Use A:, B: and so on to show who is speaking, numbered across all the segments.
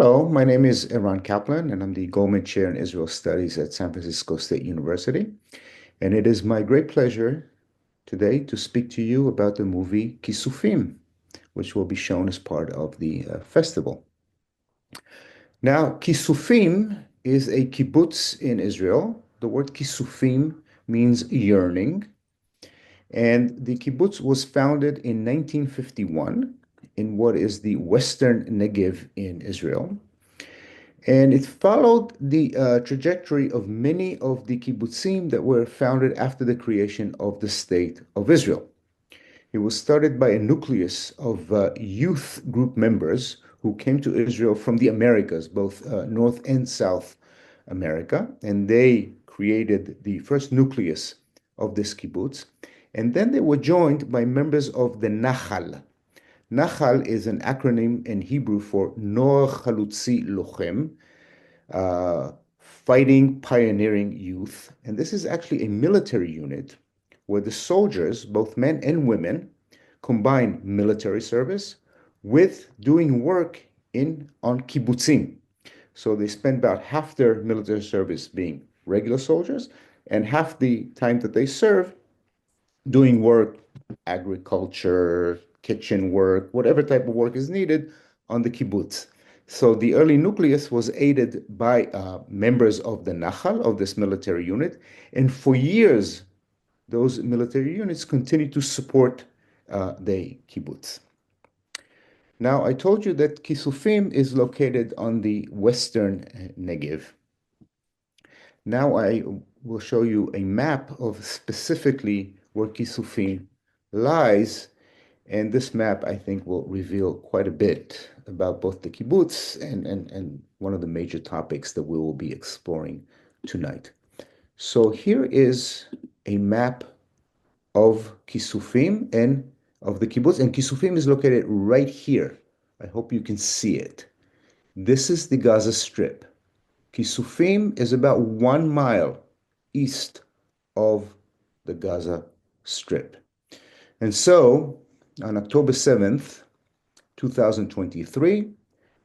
A: Hello, my name is Eran Kaplan, and I'm the Goldman Chair in Israel Studies at San Francisco State University. And it is my great pleasure today to speak to you about the movie Kissufim, which will be shown as part of the festival. Now, Kissufim is a kibbutz in Israel. The word Kissufim means yearning, and the kibbutz was founded in 1951 in what is the Western Negev in Israel. And it followed the trajectory of many of the kibbutzim that were founded after the creation of the State of Israel. It was started by a nucleus of youth group members who came to Israel from the Americas, both North and South America, and they created the first nucleus of this kibbutz. And then they were joined by members of the Nachal. Nachal is an acronym in Hebrew for Noor Chalutzi Lochem, fighting pioneering youth. And this is actually a military unit where the soldiers, both men and women, combine military service with doing work on kibbutzim. So they spend about half their military service being regular soldiers and half the time that they serve doing work, agriculture, kitchen work, whatever type of work is needed on the kibbutz. So the early nucleus was aided by members of the Nachal, of this military unit, and for years, those military units continued to support the kibbutz. Now, I told you that Kissufim is located on the western Negev. Now I will show you a map of specifically where Kissufim lies, and this map, I think, will reveal quite a bit about both the kibbutz and one of the major topics that we will be exploring tonight. So here is a map of Kissufim and of the kibbutz, and Kissufim is located right here. I hope you can see it. This is the Gaza Strip. Kissufim is about 1 mile east of the Gaza Strip. And so, on October 7th, 2023,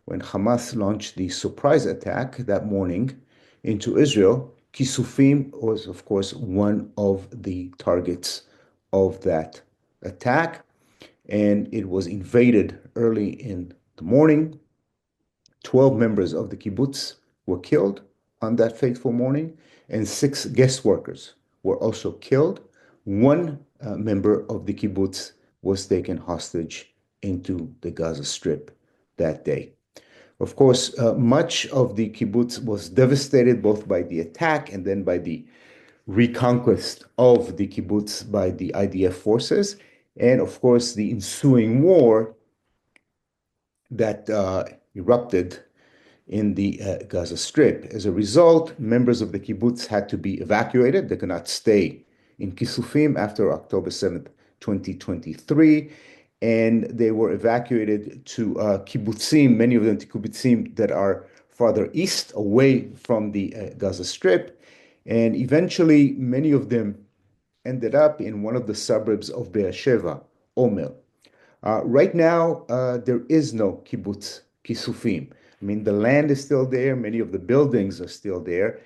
A: when Hamas launched the surprise attack that morning into Israel, Kissufim was, of course, one of the targets of that attack, and it was invaded early in the morning. 12 members of the kibbutz were killed on that fateful morning, and 6 guest workers were also killed. One member of the kibbutz was taken hostage into the Gaza Strip that day. Of course, much of the kibbutz was devastated both by the attack and then by the reconquest of the kibbutz by the IDF forces, and of course the ensuing war that erupted in the Gaza Strip. As a result, members of the kibbutz had to be evacuated. They could not stay in Kissufim after October 7th, 2023, and they were evacuated to kibbutzim, many of them to kibbutzim that are farther east, away from the Gaza Strip, and eventually many of them ended up in one of the suburbs of Beersheba, Omer. Right now, there is no kibbutz Kissufim. I mean, the land is still there, many of the buildings are still there,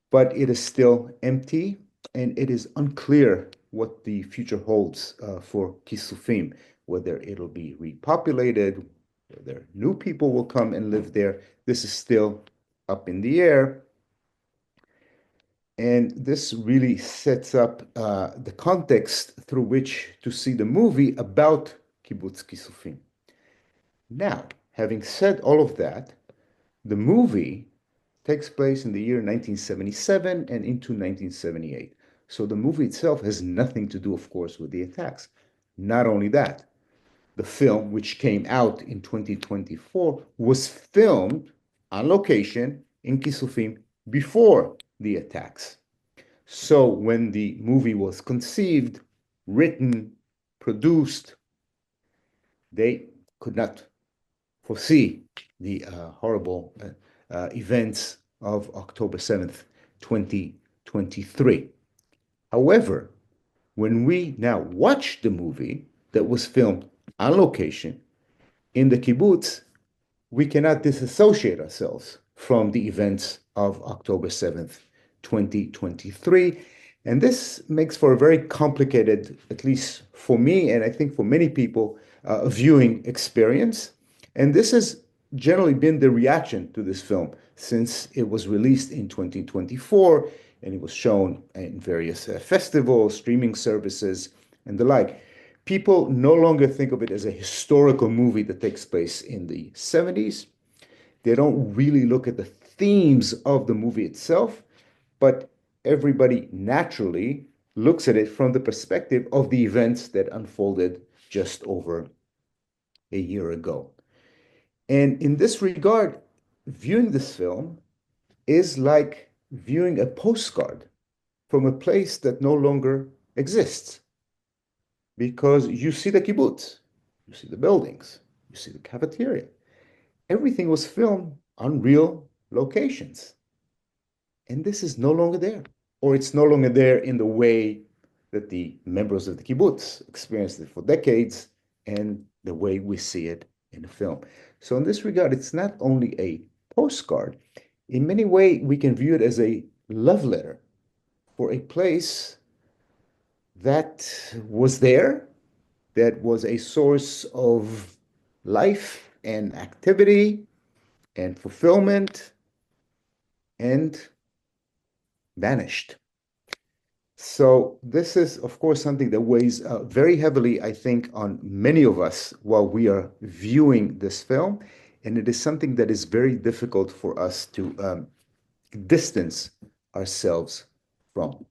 A: but it is still empty, and it is unclear what the future holds for Kissufim, whether it'll be repopulated, whether new people will come and live there. This is still up in the air. And this really sets up the context through which to see the movie about Kibbutz Kissufim. Now, having said all of that, the movie takes place in the year 1977 and into 1978. So the movie itself has nothing to do, of course, with the attacks. Not only that, the film, which came out in 2024, was filmed on location in Kissufim before the attacks. So when the movie was conceived, written, produced, they could not foresee the horrible events of October 7th, 2023. However, when we now watch the movie that was filmed on location in the kibbutz, we cannot disassociate ourselves from the events of October 7th, 2023. And this makes for a very complicated, at least for me, and I think for many people, viewing experience. And this has generally been the reaction to this film since it was released in 2024 and it was shown in various festivals, streaming services, and the like. People no longer think of it as a historical movie that takes place in the 70s. They don't really look at the themes of the movie itself, but everybody naturally looks at it from the perspective of the events that unfolded just over a year ago. And in this regard, viewing this film is like viewing a postcard from a place that no longer exists because you see the kibbutz, you see the buildings, you see the cafeteria. Everything was filmed on real locations. And this is no longer there, or it's no longer there in the way that the members of the kibbutz experienced it for decades and the way we see it in the film. So in this regard, it's not only a postcard. In many ways, we can view it as a love letter for a place that was there, that was a source of life and activity and fulfillment and vanished. So this is, of course, something that weighs very heavily, I think, on many of us while we are viewing this film. And it is something that is very difficult for us to distance ourselves from.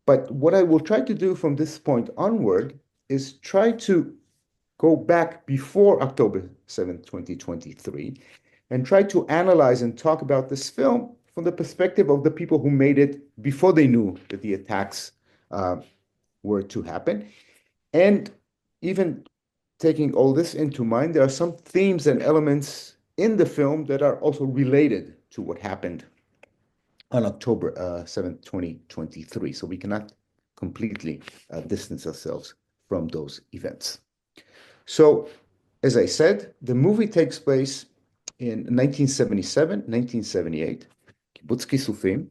A: But what I will try to do from this point onward is try to go back before October 7th, 2023, and try to analyze and talk about this film from the perspective of the people who made it before they knew that the attacks were to happen. And even taking all this into mind, there are some themes and elements in the film that are also related to what happened on October 7th, 2023. So we cannot completely distance ourselves from those events. So, as I said, the movie takes place in 1977, 1978, Kibbutz Kissufim,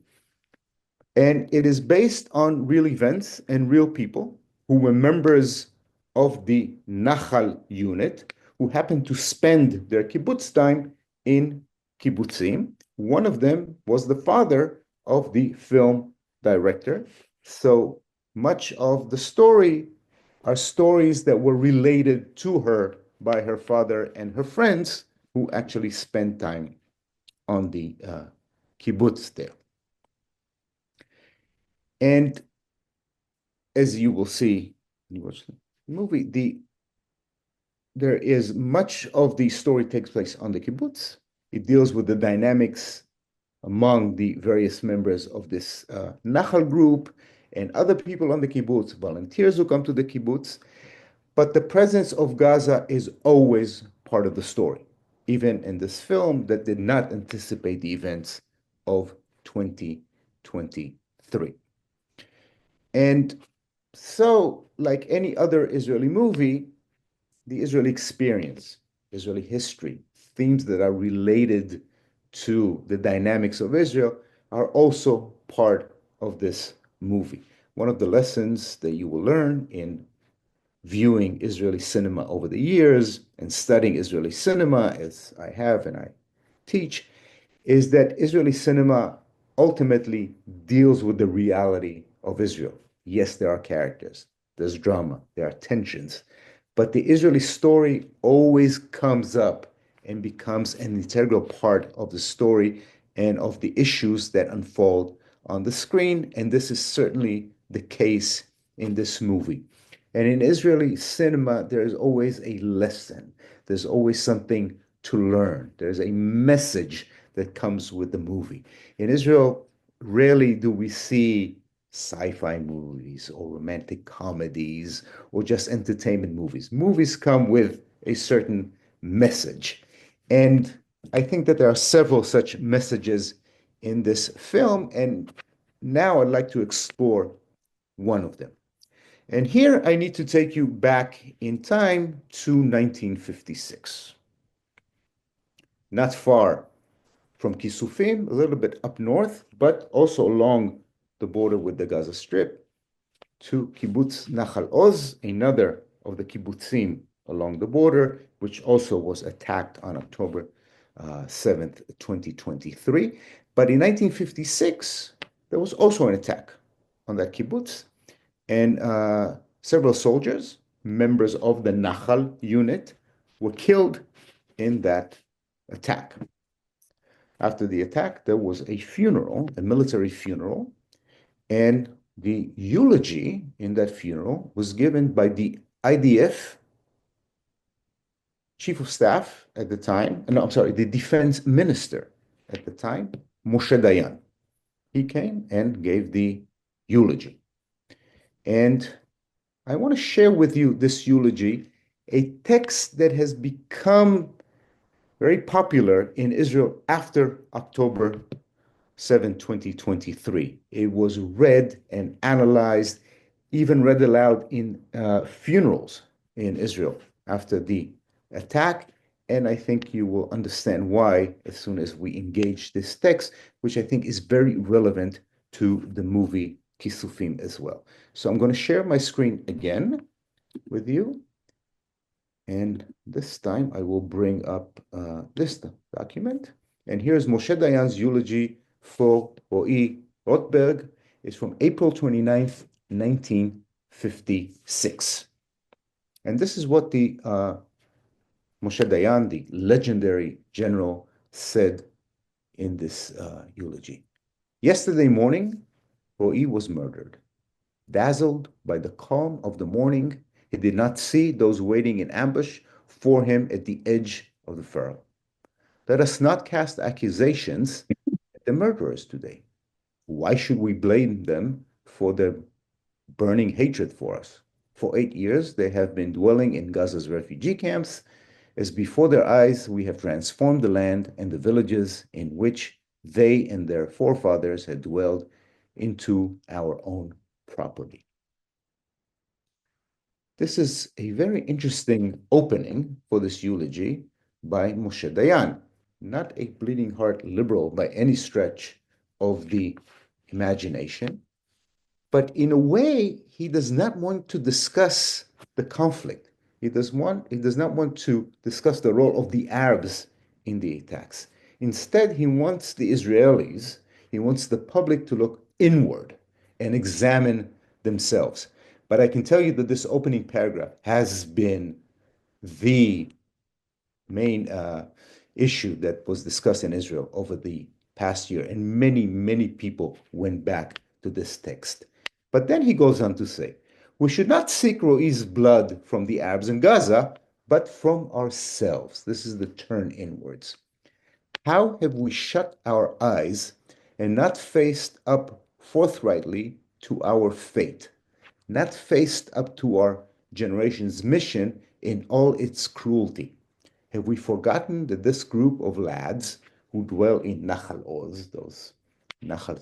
A: and it is based on real events and real people who were members of the Nachal unit who happened to spend their kibbutz time in kibbutzim. One of them was the father of the film director. So much of the story are stories that were related to her by her father and her friends who actually spent time on the kibbutz there. And as you will see when you watch the movie, there is much of the story takes place on the kibbutz. It deals with the dynamics among the various members of this Nachal group and other people on the kibbutz, volunteers who come to the kibbutz. But the presence of Gaza is always part of the story, even in this film that did not anticipate the events of 2023. And so, like any other Israeli movie, the Israeli experience, Israeli history, themes that are related to the dynamics of Israel are also part of this movie. One of the lessons that you will learn in viewing Israeli cinema over the years and studying Israeli cinema, as I have and I teach, is that Israeli cinema ultimately deals with the reality of Israel. Yes, there are characters, there's drama, there are tensions, but the Israeli story always comes up and becomes an integral part of the story and of the issues that unfold on the screen. And this is certainly the case in this movie. And in Israeli cinema, there is always a lesson. There's always something to learn. There's a message that comes with the movie. In Israel, rarely do we see sci-fi movies or romantic comedies or just entertainment movies. Movies come with a certain message. And I think that there are several such messages in this film. And now I'd like to explore one of them. And here I need to take you back in time to 1956. not far from Kissufim, a little bit up north, but also along the border with the Gaza Strip, to Kibbutz Nachal Oz, another of the kibbutzim along the border, which also was attacked on October 7th, 2023. But in 1956, there was also an attack on that kibbutz, and several soldiers, members of the Nachal unit, were killed in that attack. After the attack, there was a funeral, a military funeral, and the eulogy in that funeral was given by the IDF chief of staff at the time, no, I'm sorry, the defense minister at the time, Moshe Dayan. He came and gave the eulogy. And I want to share with you this eulogy, a text that has become very popular in Israel after October 7, 2023. It was read and analyzed, even read aloud in funerals in Israel after the attack. And I think you will understand why as soon as we engage this text, which I think is very relevant to the movie Kissufim as well. So I'm going to share my screen again with you. And this time I will bring up this document. And here's Moshe Dayan's eulogy for Ro'i Rothberg. It's from April 29th, 1956. And this is what the Moshe Dayan, the legendary general, said in this eulogy. Yesterday morning, Ro'i was murdered. Dazzled by the calm of the morning, he did not see those waiting in ambush for him at the edge of the furrow. Let us not cast accusations at the murderers today. Why should we blame them for their burning hatred for us? For 8 years, they have been dwelling in Gaza's refugee camps, as before their eyes we have transformed the land and the villages in which they and their forefathers had dwelled into our own property. This is a very interesting opening for this eulogy by Moshe Dayan, not a bleeding heart liberal by any stretch of the imagination, but in a way, he does not want to discuss the conflict. He does not want to discuss the role of the Arabs in the attacks. Instead, he wants the Israelis, he wants the public to look inward and examine themselves. But I can tell you that this opening paragraph has been the main issue that was discussed in Israel over the past year, and many, many people went back to this text. But then he goes on to say, we should not seek Ro'i's blood from the Arabs in Gaza, but from ourselves. This is the turn inwards. How have we shut our eyes and not faced up forthrightly to our fate, not faced up to our generation's mission in all its cruelty? Have we forgotten that this group of lads who dwell in Nachal Oz, those Nachal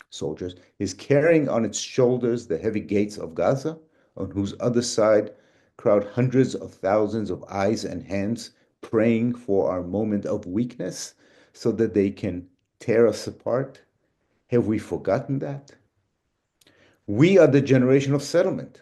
A: soldiers, is carrying on its shoulders the heavy gates of Gaza, on whose other side crowd hundreds of thousands of eyes and hands praying for our moment of weakness so that they can tear us apart? Have we forgotten that? We are the generation of settlement.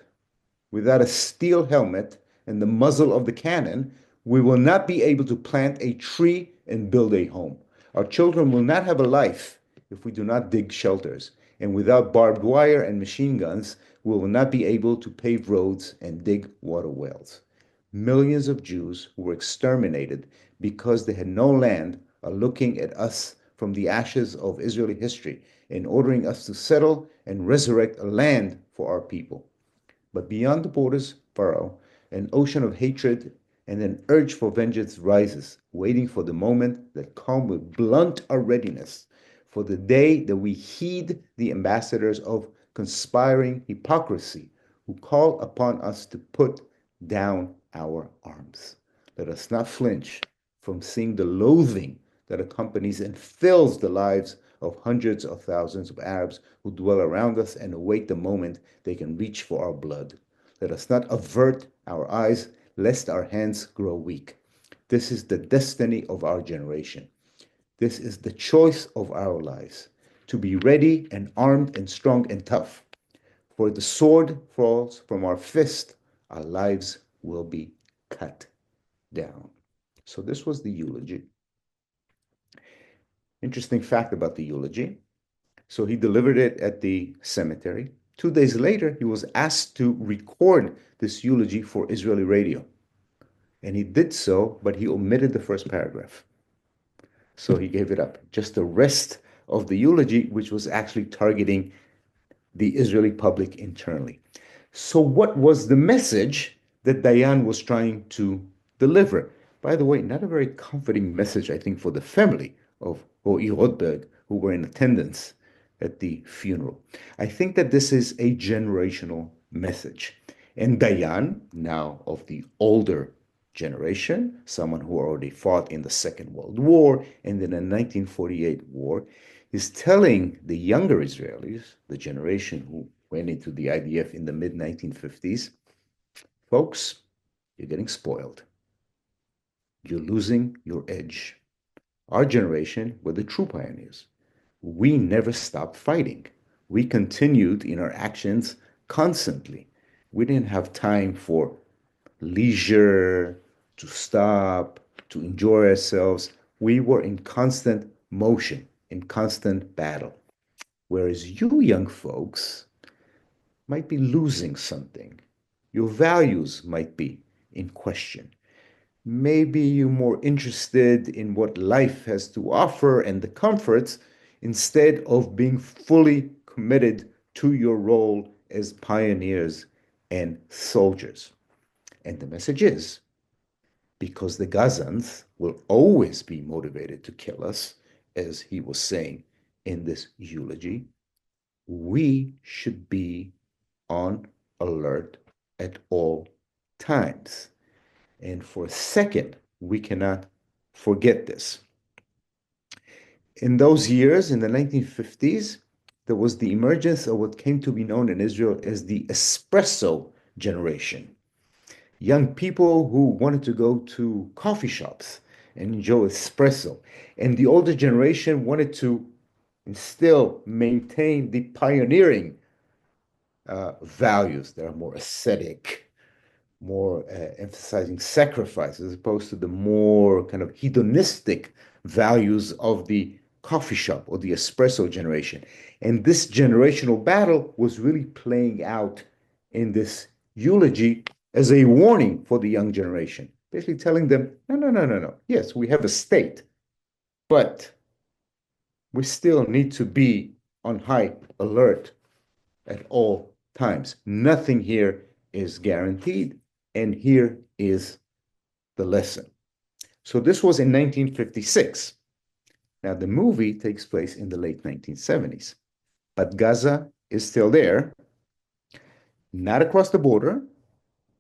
A: Without a steel helmet and the muzzle of the cannon, we will not be able to plant a tree and build a home. Our children will not have a life if we do not dig shelters. And without barbed wire and machine guns, we will not be able to pave roads and dig water wells. Millions of Jews who were exterminated because they had no land are looking at us from the ashes of Israeli history and ordering us to settle and resurrect a land for our people. But beyond the borders furrow, an ocean of hatred and an urge for vengeance rises, waiting for the moment that calm will blunt our readiness, for the day that we heed the ambassadors of conspiring hypocrisy who call upon us to put down our arms. Let us not flinch from seeing the loathing that accompanies and fills the lives of hundreds of thousands of Arabs who dwell around us and await the moment they can reach for our blood. Let us not avert our eyes lest our hands grow weak. This is the destiny of our generation. This is the choice of our lives, to be ready and armed and strong and tough. For the sword falls from our fist, our lives will be cut down. So this was the eulogy. Interesting fact about the eulogy. So he delivered it at the cemetery. 2 days later, he was asked to record this eulogy for Israeli radio. And he did so, but he omitted the first paragraph. So he gave it up. Just the rest of the eulogy, which was actually targeting the Israeli public internally. So, what was the message that Dayan was trying to deliver? By the way, not a very comforting message, I think, for the family of Ro'i Rothberg, who were in attendance at the funeral. I think that this is a generational message. And Dayan, now of the older generation, someone who already fought in the Second World War and in the 1948 war, is telling the younger Israelis, the generation who went into the IDF in the mid 1950s, folks, you're getting spoiled. You're losing your edge. Our generation were the true pioneers. We never stopped fighting. We continued in our actions constantly. We didn't have time for leisure, to stop, to enjoy ourselves. We were in constant motion, in constant battle. Whereas you young folks might be losing something. Your values might be in question. Maybe you're more interested in what life has to offer and the comforts instead of being fully committed to your role as pioneers and soldiers. And the message is because the Gazans will always be motivated to kill us, as he was saying in this eulogy, we should be on alert at all times. And for a second, we cannot forget this. In those years, in the 1950s, there was the emergence of what came to be known in Israel as the espresso generation. Young people who wanted to go to coffee shops and enjoy espresso. And the older generation wanted to still maintain the pioneering values that are more ascetic, more emphasizing sacrifice, as opposed to the more kind of hedonistic values of the coffee shop or the espresso generation. And this generational battle was really playing out in this eulogy as a warning for the young generation, basically telling them, no, no, no, no, no. Yes, we have a state, but we still need to be on high alert at all times. Nothing here is guaranteed, and here is the lesson. So this was in 1956. Now, the movie takes place in the late 1970s, but Gaza is still there, not across the border,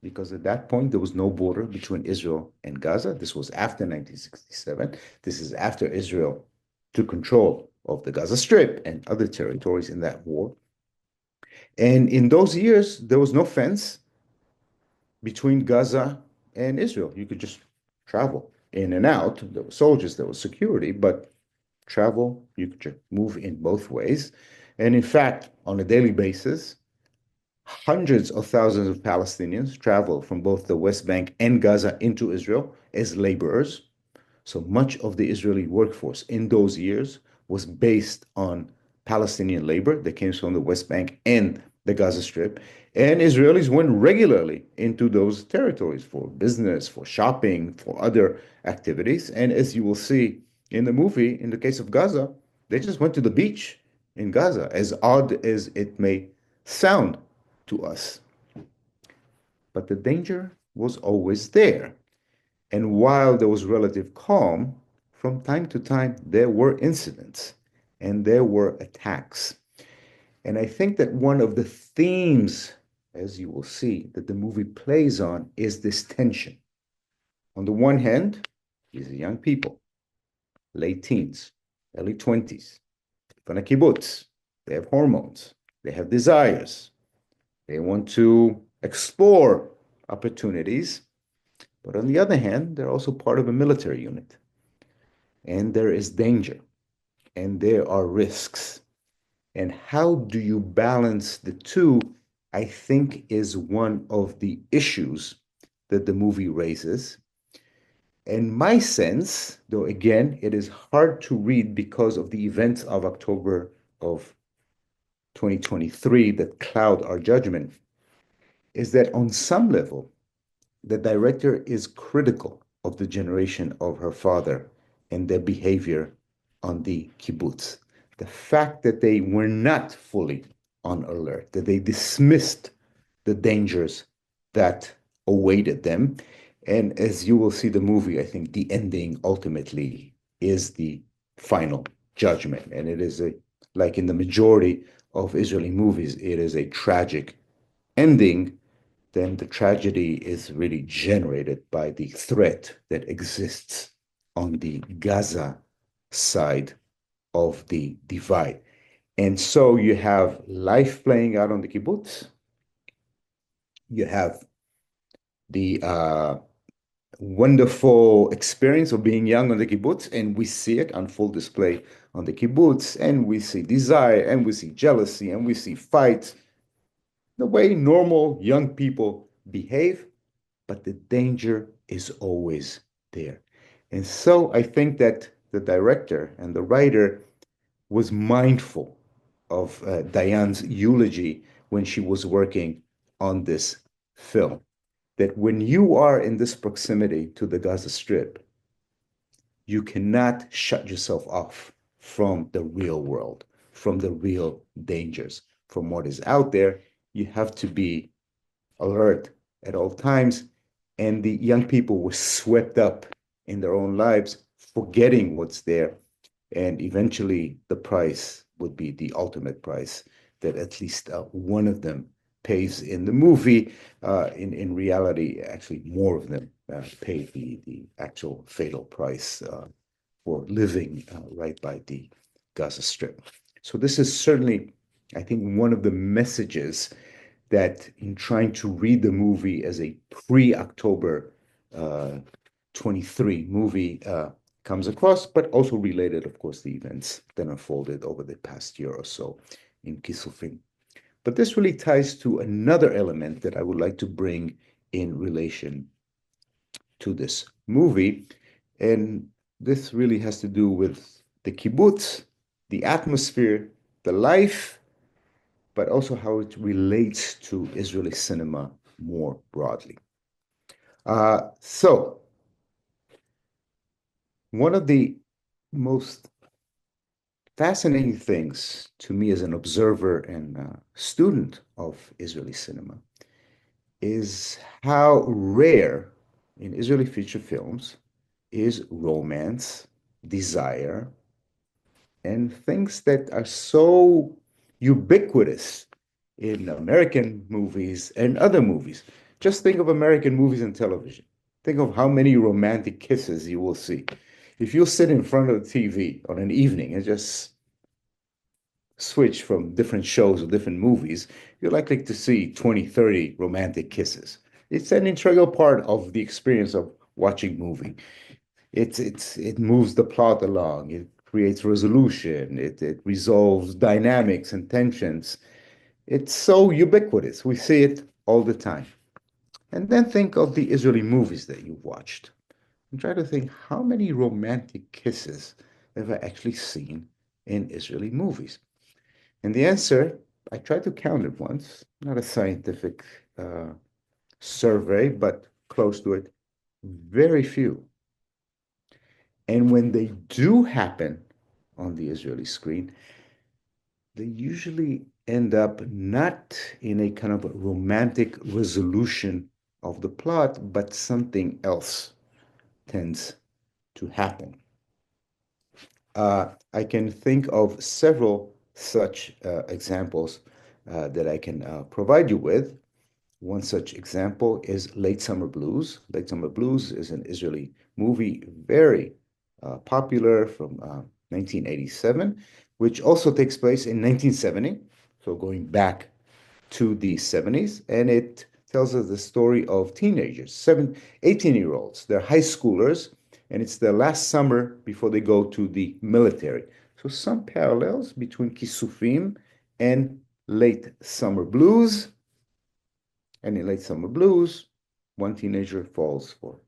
A: because at that point there was no border between Israel and Gaza. This was after 1967. This is after Israel took control of the Gaza Strip and other territories in that war. And in those years, there was no fence between Gaza and Israel. You could just travel in and out. There were soldiers, there was security, but travel, you could just move in both ways. And in fact, on a daily basis, hundreds of thousands of Palestinians travel from both the West Bank and Gaza into Israel as laborers. So much of the Israeli workforce in those years was based on Palestinian labor that came from the West Bank and the Gaza Strip. And Israelis went regularly into those territories for business, for shopping, for other activities. And as you will see in the movie, in the case of Gaza, they just went to the beach in Gaza, as odd as it may sound to us. But the danger was always there. And while there was relative calm, from time to time there were incidents and there were attacks. And I think that one of the themes, as you will see, that the movie plays on is this tension. On the one hand, these are young people, late teens, early 20s, from a kibbutz. They have hormones, they have desires, they want to explore opportunities. But on the other hand, they're also part of a military unit. And there is danger and there are risks. And how do you balance the two, I think, is one of the issues that the movie raises. And my sense, though again, it is hard to read because of the events of October of 2023 that cloud our judgment, is that on some level, the director is critical of the generation of her father and their behavior on the kibbutz. The fact that they were not fully on alert, that they dismissed the dangers that awaited them. And as you will see the movie, I think the ending ultimately is the final judgment. And it is like in the majority of Israeli movies, it is a tragic ending. Then the tragedy is really generated by the threat that exists on the Gaza side of the divide. And so you have life playing out on the kibbutz. You have the wonderful experience of being young on the kibbutz, and we see it on full display on the kibbutz, and we see desire, and we see jealousy, and we see fights, the way normal young people behave, but the danger is always there. And so I think that the director and the writer was mindful of Diane's eulogy when she was working on this film. That when you are in this proximity to the Gaza Strip, you cannot shut yourself off from the real world, from the real dangers, from what is out there. You have to be alert at all times. And the young people were swept up in their own lives, forgetting what's there. And eventually, the price would be the ultimate price that at least one of them pays in the movie. In reality, actually, more of them pay the actual fatal price for living right by the Gaza Strip. So this is certainly, I think, one of the messages that in trying to read the movie as a pre-October 23 movie comes across, but also related, of course, the events that unfolded over the past year or so in Kissufim. But this really ties to another element that I would like to bring in relation to this movie. And this really has to do with the kibbutz, the atmosphere, the life, but also how it relates to Israeli cinema more broadly. So, one of the most fascinating things to me as an observer and student of Israeli cinema is how rare in Israeli feature films is romance, desire, and things that are so ubiquitous in American movies and other movies. Just think of American movies and television. Think of how many romantic kisses you will see. If you sit in front of the TV on an evening and just switch from different shows or different movies, you're likely to see 20, 30 romantic kisses. It's an integral part of the experience of watching movie. It moves the plot along. It creates resolution. It resolves dynamics and tensions. It's so ubiquitous. We see it all the time. And then think of the Israeli movies that you've watched. And try to think how many romantic kisses have I actually seen in Israeli movies? And the answer, I tried to count it once, not a scientific survey, but close to it, very few. And when they do happen on the Israeli screen, they usually end up not in a kind of a romantic resolution of the plot, but something else tends to happen. I can think of several such examples that I can provide you with. One such example is Late Summer Blues. Late Summer Blues is an Israeli movie, very popular from 1987, which also takes place in 1970, so going back to the 70s. And it tells us the story of teenagers, 18-year-olds. They're high schoolers, and it's their last summer before they go to the military. So some parallels between Kissufim and late summer blues. And in late summer blues, one teenager falls for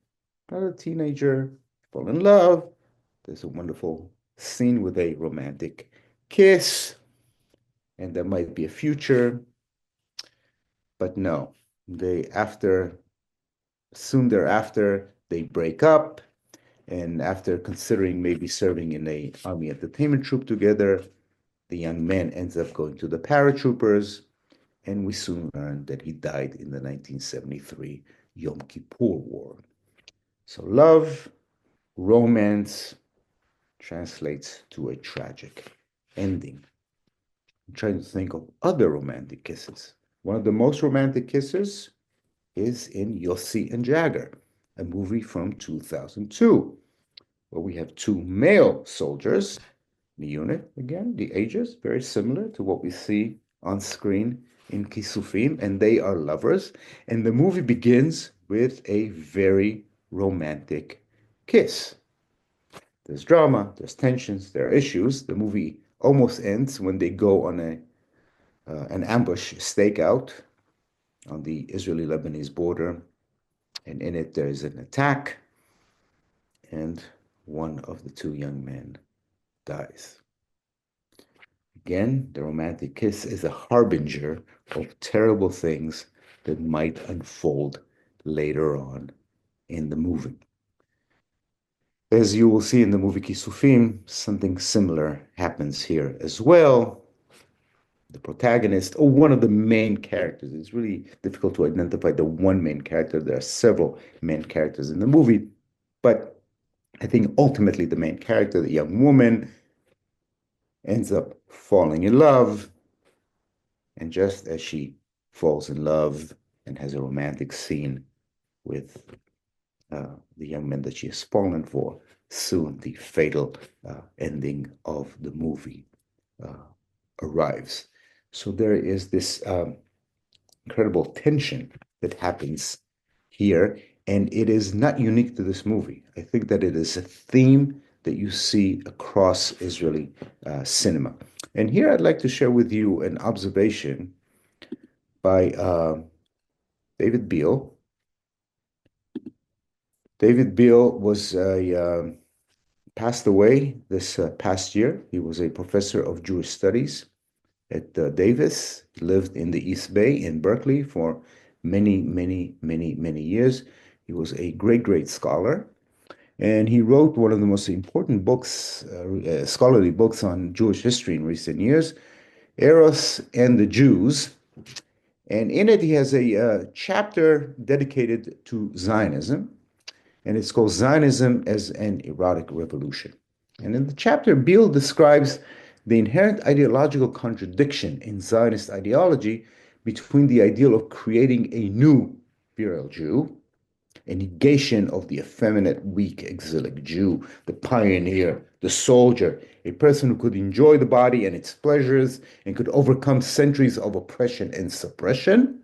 A: another teenager, fall in love. There's a wonderful scene with a romantic kiss, and there might be a future, but no. Soon thereafter, they break up, and after considering maybe serving in a army entertainment troupe together, the young man ends up going to the paratroopers, and we soon learn that he died in the 1973 Yom Kippur War. So love, romance translates to a tragic ending. I'm trying to think of other romantic kisses. One of the most romantic kisses is in Yossi and Jagger, a movie from 2002, where we have two male soldiers in the unit. Again, the ages very similar to what we see on screen in Kissufim, and they are lovers. And the movie begins with a very romantic kiss. There's drama, there's tensions, there are issues. The movie almost ends when they go on an ambush stakeout on the Israeli-Lebanese border, and in it there is an attack, and one of the two young men dies. Again, the romantic kiss is a harbinger of terrible things that might unfold later on in the movie. As you will see in the movie Kissufim, something similar happens here as well. The protagonist, or one of the main characters, it's really difficult to identify the one main character. There are several main characters in the movie, but I think ultimately the main character, the young woman, ends up falling in love. And just as she falls in love and has a romantic scene with the young man that she has fallen for, soon the fatal ending of the movie arrives. So there is this incredible tension that happens here, and it is not unique to this movie. I think that it is a theme that you see across Israeli cinema. And here I'd like to share with you an observation by David Beale. David Beale was passed away this past year. He was a professor of Jewish studies at Davis. He lived in the East Bay in Berkeley for many, many, many, many years. He was a great, great scholar. And he wrote one of the most important books, scholarly books on Jewish history in recent years, Eros and the Jews. And in it, he has a chapter dedicated to Zionism, and it's called Zionism as an Erotic Revolution. And in the chapter, Beale describes the inherent ideological contradiction in Zionist ideology between the ideal of creating a new virile Jew, a negation of the effeminate, weak, exilic Jew, the pioneer, the soldier, a person who could enjoy the body and its pleasures and could overcome centuries of oppression and suppression,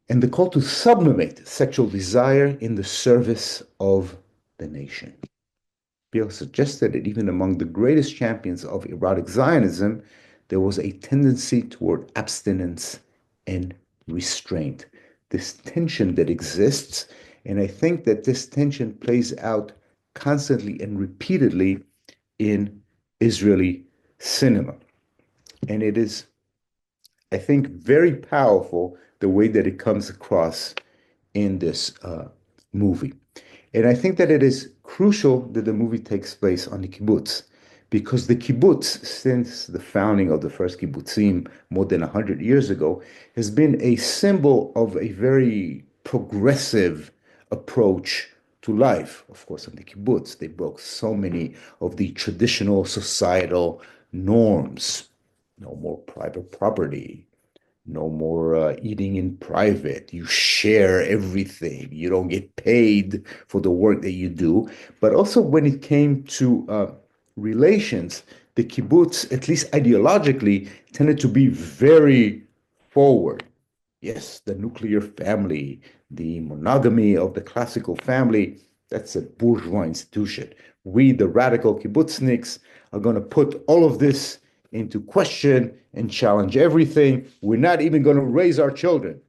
A: and the call to sublimate sexual desire in the service of the nation. Beale suggested that even among the greatest champions of erotic Zionism, there was a tendency toward abstinence and restraint. This tension that exists, and I think that this tension plays out constantly and repeatedly in Israeli cinema. And it is, I think, very powerful the way that it comes across in this movie. And I think that it is crucial that the movie takes place on the kibbutz, because the kibbutz, since the founding of the first kibbutzim more than 100 years ago, has been a symbol of a very progressive approach to life. Of course, on the kibbutz, they broke so many of the traditional societal norms. No more private property, no more eating in private. You share everything. You don't get paid for the work that you do. But also when it came to relations, the kibbutz, at least ideologically, tended to be very forward. Yes, the nuclear family, the monogamy of the classical family, that's a bourgeois institution. We, the radical kibbutzniks, are going to put all of this into question and challenge everything. We're not even going to raise our children.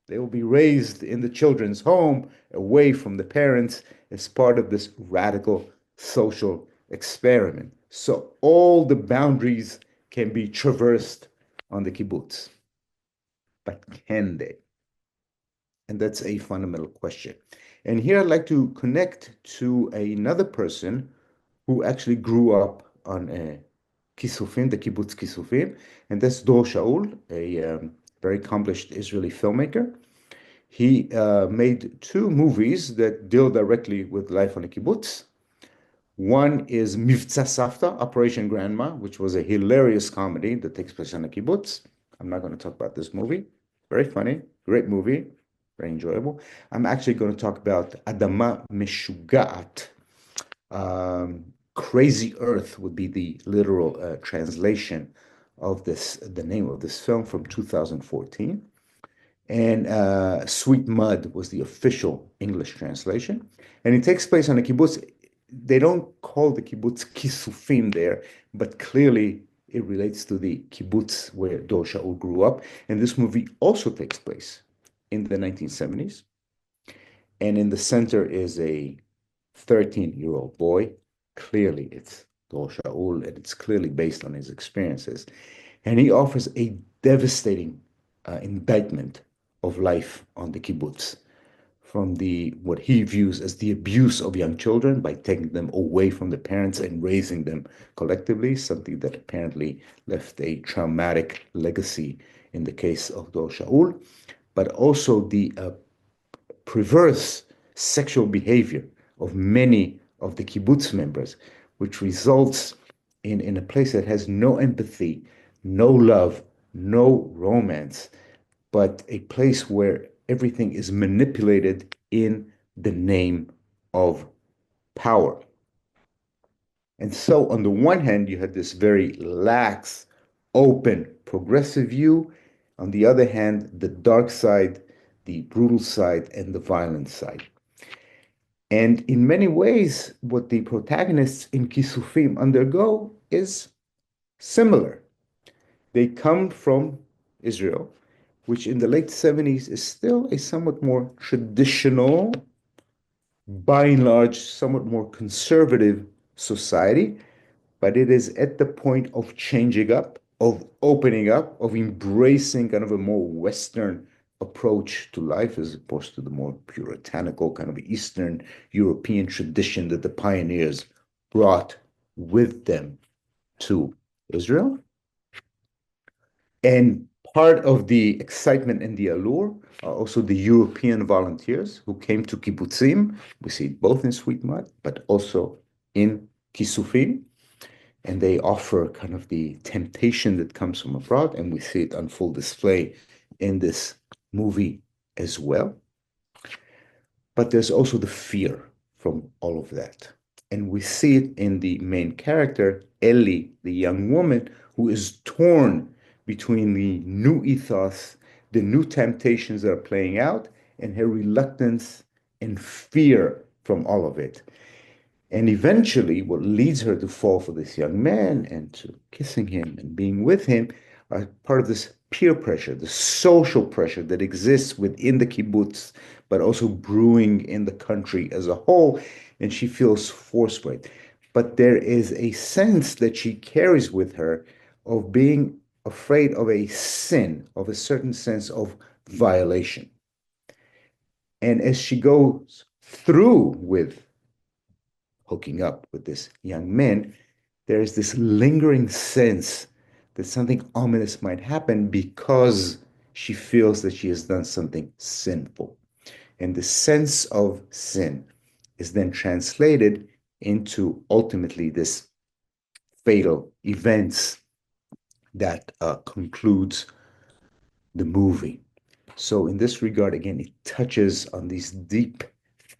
A: They will be raised in the children's home, away from the parents, as part of this radical social experiment. So all the boundaries can be traversed on the kibbutz. But can they? And that's a fundamental question. And here I'd like to connect to another person who actually grew up on Kissufim, the kibbutz Kissufim, and that's Dor Shaul, a very accomplished Israeli filmmaker. He made two movies that deal directly with life on a kibbutz. One is Mivtza Safta, Operation Grandma, which was a hilarious comedy that takes place on a kibbutz. I'm not going to talk about this movie. Very funny, great movie, very enjoyable. I'm actually going to talk about Adama Meshugaat. Crazy Earth would be the literal translation of this, the name of this film from 2014. And Sweet Mud was the official English translation. And it takes place on a kibbutz. They don't call the kibbutz Kissufim there, but clearly it relates to the kibbutz where Dor Shaul grew up. And this movie also takes place in the 1970s. And in the center is a 13-year-old boy. Clearly, it's Dor Shaul, and it's clearly based on his experiences. And he offers a devastating indictment of life on the kibbutz, from the what he views as the abuse of young children by taking them away from the parents and raising them collectively, something that apparently left a traumatic legacy in the case of Dor Shaul, but also the perverse sexual behavior of many of the kibbutz members, which results in a place that has no empathy, no love, no romance, but a place where everything is manipulated in the name of power. And so, on the one hand, you had this very lax, open, progressive view. On the other hand, the dark side, the brutal side, and the violent side. And in many ways, what the protagonists in Kissufim undergo is similar. They come from Israel, which in the late 70s is still a somewhat more traditional, by and large, somewhat more conservative society, but it is at the point of changing up, of opening up, of embracing kind of a more Western approach to life as opposed to the more puritanical kind of Eastern European tradition that the pioneers brought with them to Israel. And part of the excitement and the allure are also the European volunteers who came to kibbutzim. We see it both in Sweet Mud, but also in Kissufim. And they offer kind of the temptation that comes from abroad. And we see it on full display in this movie as well. But there's also the fear from all of that. And we see it in the main character, Ellie, the young woman, who is torn between the new ethos, the new temptations that are playing out, and her reluctance and fear from all of it. And eventually, what leads her to fall for this young man and to kissing him and being with him are part of this peer pressure, the social pressure that exists within the kibbutz, but also brewing in the country as a whole. And she feels forced by it. But there is a sense that she carries with her of being afraid of a sin, of a certain sense of violation. And as she goes through with hooking up with this young man, there is this lingering sense that something ominous might happen because she feels that she has done something sinful. And the sense of sin is then translated into ultimately this fatal events that concludes the movie. So in this regard, again, it touches on these deep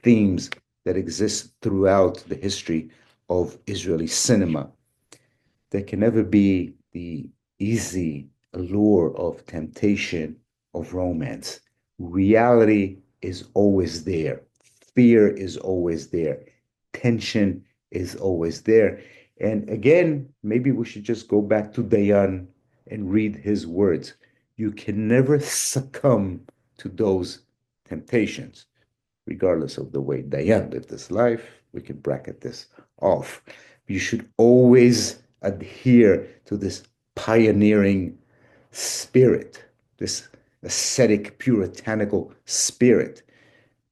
A: themes that exist throughout the history of Israeli cinema. There can never be the easy allure of temptation of romance. Reality is always there. Fear is always there. Tension is always there. And again, maybe we should just go back to Dayan and read his words. You can never succumb to those temptations, regardless of the way Dayan lived his life. We can bracket this off. You should always adhere to this pioneering spirit, this ascetic, puritanical spirit,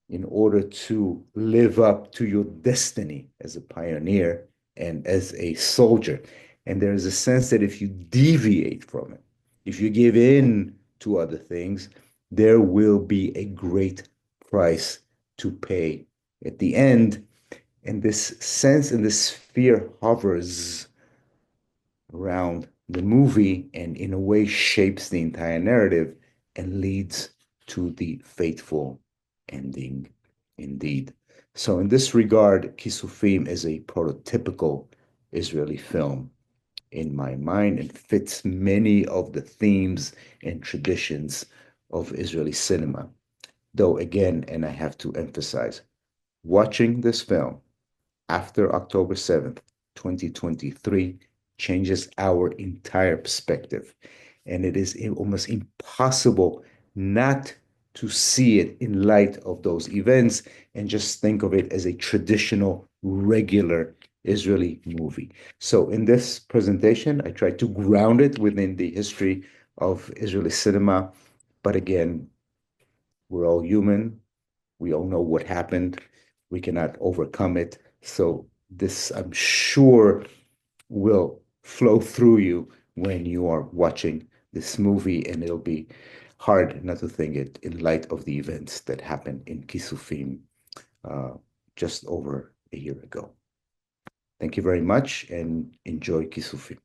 A: in order to live up to your destiny as a pioneer and as a soldier. And there is a sense that if you deviate from it, if you give in to other things, there will be a great price to pay at the end. And this sense and this fear hovers around the movie and in a way shapes the entire narrative and leads to the fateful ending indeed. So in this regard, Kissufim is a prototypical Israeli film in my mind and fits many of the themes and traditions of Israeli cinema. Though again, and I have to emphasize, watching this film after October 7th, 2023, changes our entire perspective. And it is almost impossible not to see it in light of those events and just think of it as a traditional, regular Israeli movie. So, in this presentation, I tried to ground it within the history of Israeli cinema. But again, we're all human. We all know what happened. We cannot overcome it. So this, I'm sure, will flow through you when you are watching this movie, and it'll be hard not to think it in light of the events that happened in Kissufim uh, just over a year ago. Thank you very much, and enjoy Kissufim.